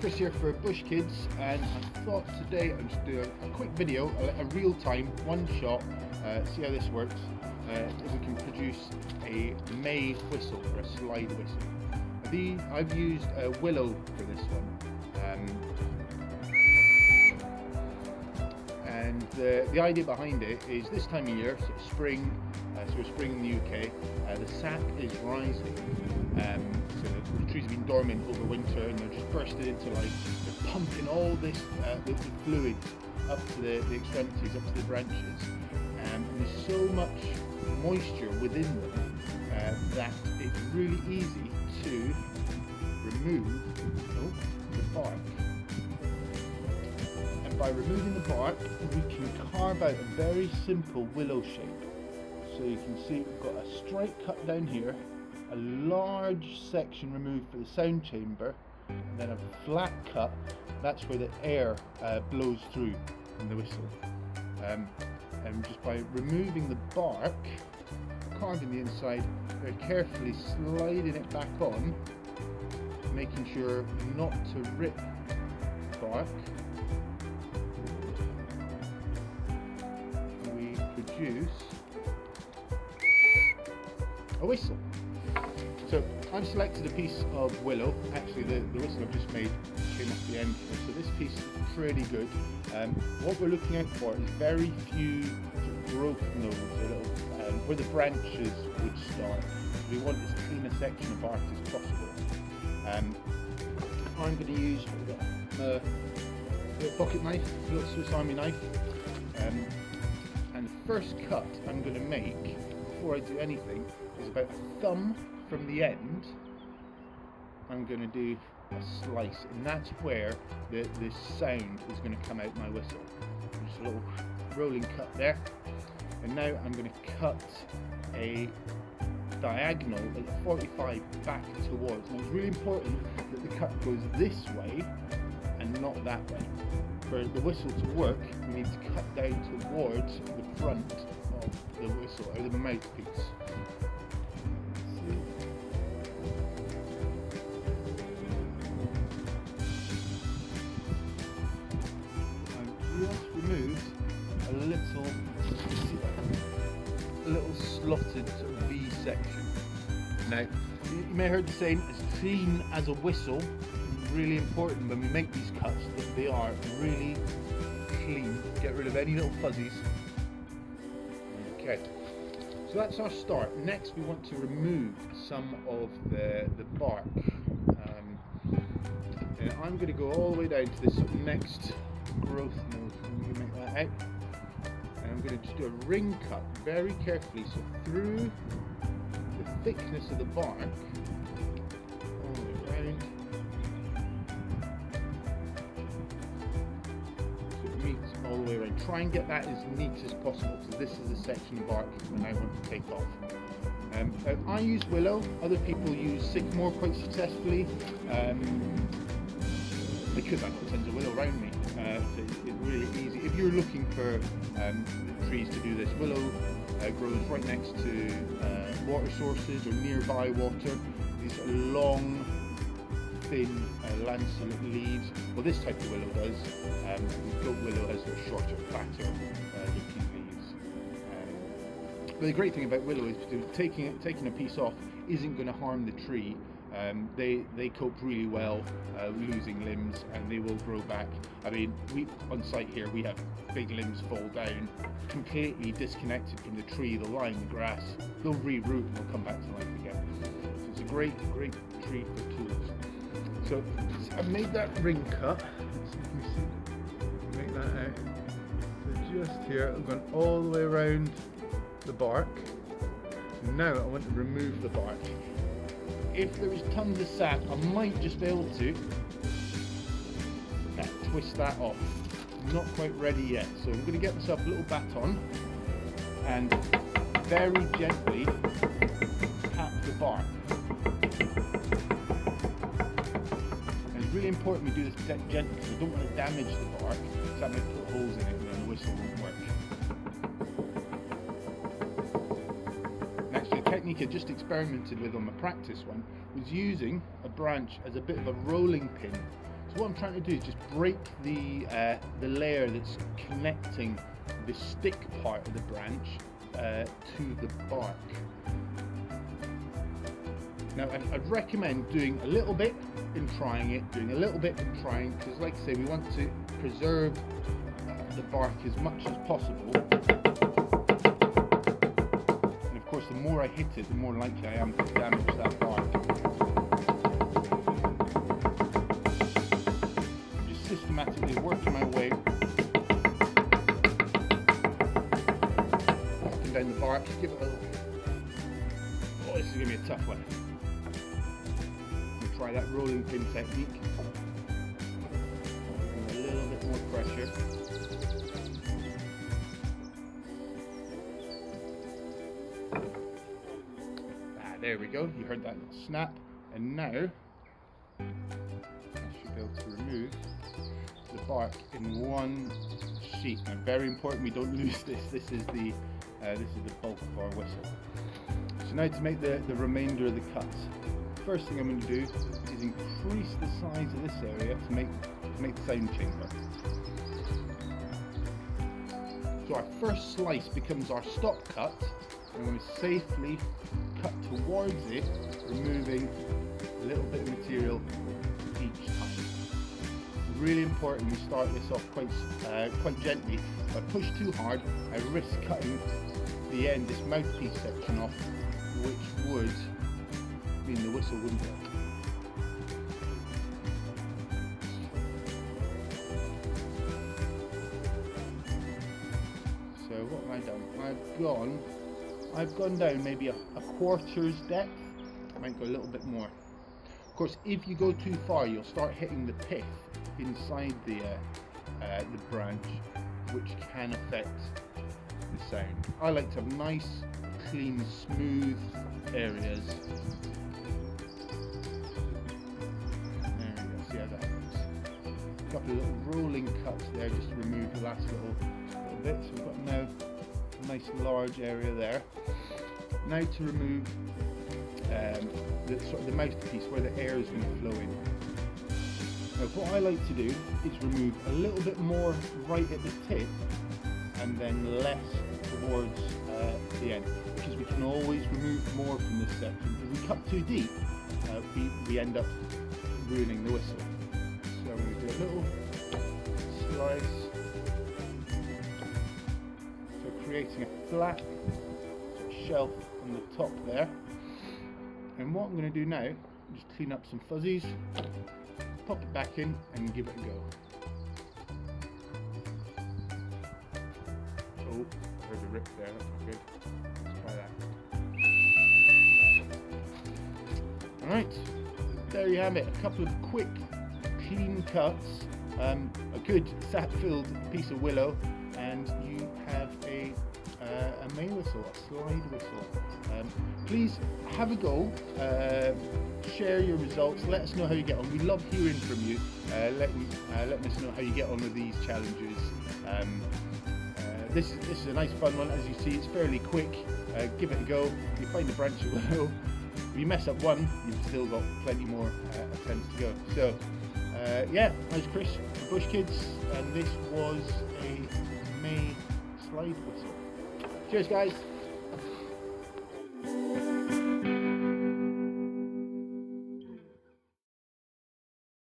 Chris here for Bush Kiddz, and I thought today I'd just do a quick video, a real time, one shot, see how this works, if we can produce a May whistle or a slide whistle. I've used a willow for this one, and the idea behind it is this time of year, so it's spring, so we're spring in the UK, the sap is rising, so the trees have been dormant over winter and they're just bursting into life. They're pumping all this the fluid up to the extremities, up to the branches, and there's so much moisture within them that it's really easy to remove the bark. And by removing the bark, we can carve out a very simple willow shape. So you can see we've got a straight cut down here, a large section removed for the sound chamber, and then a flat cut. That's where the air blows through in the whistle. And just by removing the bark, carving the inside, very carefully sliding it back on, making sure not to rip bark, we produce a whistle. So I've selected a piece of willow. Actually the whistle I've just made came off the end here, so this piece is pretty good. What we're looking out for is very few growth nodes, where the branches would start. We want as clean a section of bark as possible. I'm going to use a little pocket knife, a little Swiss Army knife, and the first cut I'm going to make before I do anything is about a thumb from the end. I'm going to do a slice, and that's where the sound is going to come out my whistle. Just a little rolling cut there, and now I'm going to cut a diagonal at 45 back towards. Now it's really important that the cut goes this way and not that way. For the whistle to work, we need to cut down towards the front of the whistle, or the mouthpiece. I've just removed a little slotted sort of V section. Now, you may have heard the saying, as clean as a whistle. Really important when we make these cuts that they are really clean. Get rid of any little fuzzies. Okay, so that's our start. Next we want to remove some of the bark. And I'm going to go all the way down to this sort of next growth node. I'm going to make that out. And I'm going to just do a ring cut very carefully, so through the thickness of the bark, all the way around. All the way around. Try and get that as neat as possible. So this is a section of bark that I want to take off. I use willow. Other people use sycamore quite successfully. Because I've got tons of willow around me, so it's really easy. If you're looking for trees to do this, willow grows right next to water sources or nearby water. These long, thin lanceolate leaves. Well, this type of willow does. Goat willow has a shorter, fatter looking leaves. But the great thing about willow is taking a piece off isn't going to harm the tree. They cope really well losing limbs, and they will grow back. I mean, on site here we have big limbs fall down, completely disconnected from the tree. They'll lie in the grass, they'll reroot and they'll come back to life again. So it's a great tree for tools. So I've made that ring cut. You can see, make that out. So just here, I've gone all the way around the bark. Now I want to remove the bark. If there is tons of sap, I might just be able to twist that off. I'm not quite ready yet, so I'm going to get myself a little baton and very gently tap the bark. Really important we do this gently because we don't want to damage the bark, so that might put holes in it and then the whistle won't work. And actually the technique I just experimented with on my practice one was using a branch as a bit of a rolling pin. So So what I'm trying to do is just break the layer that's connecting the stick part of the branch to the bark. Now I'd recommend doing a little bit and trying it, doing a little bit and trying, because like I say, we want to preserve the bark as much as possible. And of course, the more I hit it, the more likely I am to damage that bark. I'm just systematically working my way up and down the bark. Give it a little. Oh, this is going to be a tough one. Try that rolling pin technique. A little bit more pressure. There we go. You heard that snap. And now I should be able to remove the bark in one sheet. Now, very important we don't lose this. This is the bulk of our whistle. So now to make the remainder of the cuts. First thing I'm going to do is increase the size of this area to make the sound chamber. So our first slice becomes our stop cut. I'm going to safely cut towards it, removing a little bit of material each time. Really important we start this off quite gently. If I push too hard, I risk cutting the end, this mouthpiece section off, which would mean the whistle wouldn't work. So what have I done? I've gone down maybe a quarter's depth. I might go a little bit more. Of course, if you go too far, you'll start hitting the pith inside the branch, which can affect the sound. I like to have nice, clean, smooth areas. See how that looks. A couple of little rolling cuts there just to remove the last little bit. So we've got now a nice large area there. Now to remove the mouthpiece where the air is going to flow in. Now what I like to do is remove a little bit more right at the tip and then less towards the end, because we can always remove more from this section. If we cut too deep, we end up ruining the whistle. So I'm going to do a little slice, so creating a flat shelf on the top there. And what I'm going to do now, just clean up some fuzzies, pop it back in and give it a go. Oh, there's a rip there, that's not good. Let's try that. Alright, there you have it, a couple of quick, clean cuts, a good sap-filled piece of willow, and you have a main whistle, a slide whistle. Please have a go, share your results, let us know how you get on. We love hearing from you, letting us know how you get on with these challenges. This is a nice fun one. As you see, it's fairly quick. Give it a go. You find the branch of willow. If you mess up one, you've still got plenty more attempts to go. So yeah, I was Chris from Bush Kiddz, and this was a May slide whistle. Cheers guys.